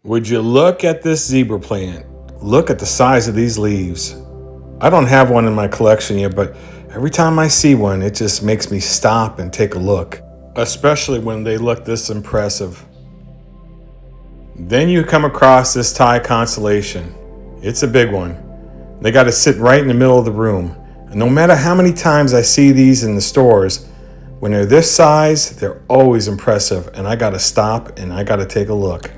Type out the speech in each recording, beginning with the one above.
Would you look at this zebra plant? Look at the size of these leaves. I don't have one in my collection yet, but every time I see one, it just makes me stop and take a look, especially when they look this impressive. Then you come across this Thai constellation. It's a big one. They got to sit right in the middle of the room. And no matter how many times I see these in the stores, when they're this size, they're always impressive, and I got to stop and I got to take a look.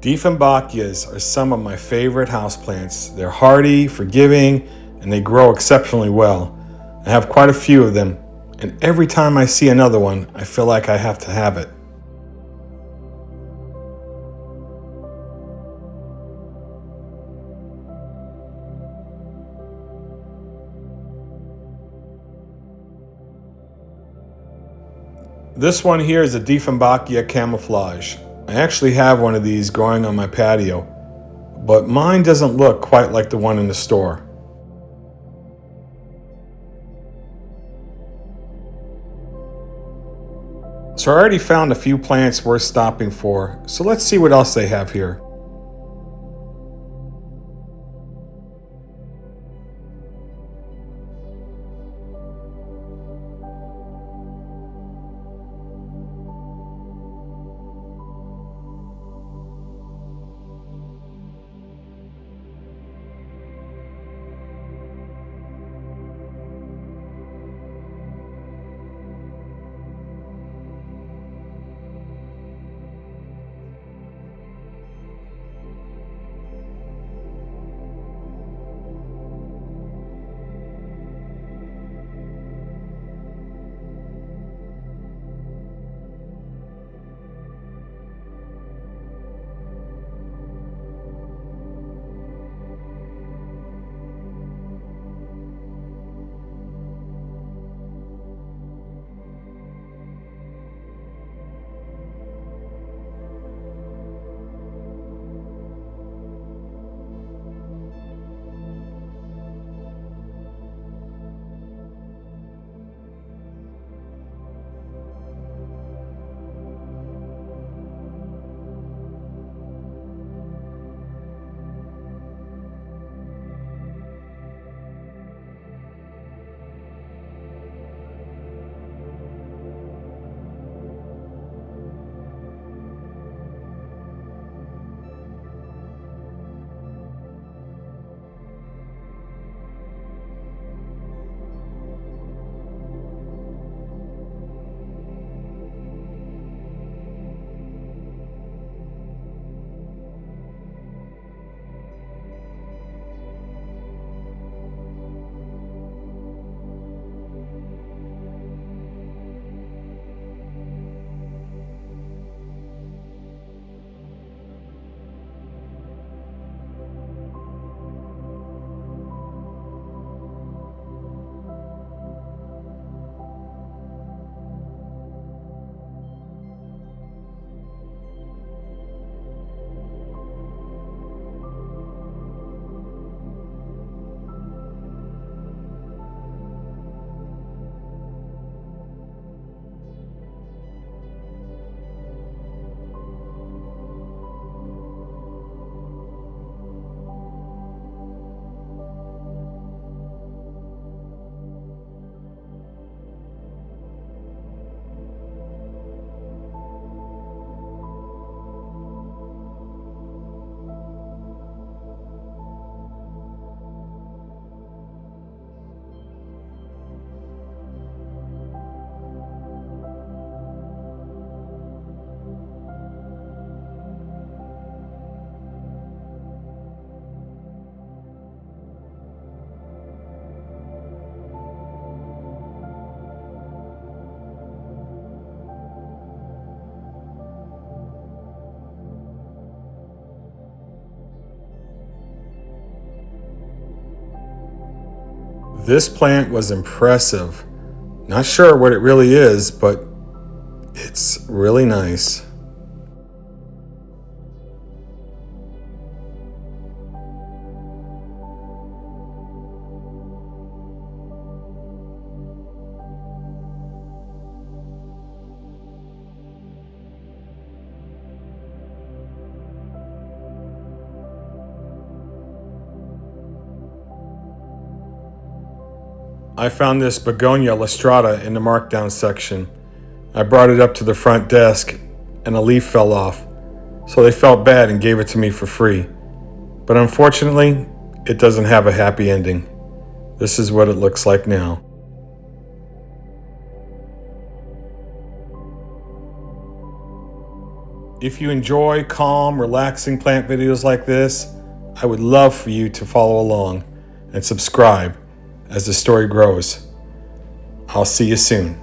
Dieffenbachias are some of my favorite houseplants. They're hardy, forgiving, and they grow exceptionally well. I have quite a few of them, and every time I see another one, I feel like I have to have it. This one here is a Dieffenbachia camouflage. I actually have one of these growing on my patio, but mine doesn't look quite like the one in the store. So I already found a few plants worth stopping for, so let's see what else they have here. This plant was impressive. Not sure what it really is, but it's really nice. I found this Begonia lustrata in the markdown section. I brought it up to the front desk and a leaf fell off, so they felt bad and gave it to me for free. But unfortunately, it doesn't have a happy ending. This is what it looks like now. If you enjoy calm, relaxing plant videos like this, I would love for you to follow along and subscribe as the story grows. I'll see you soon.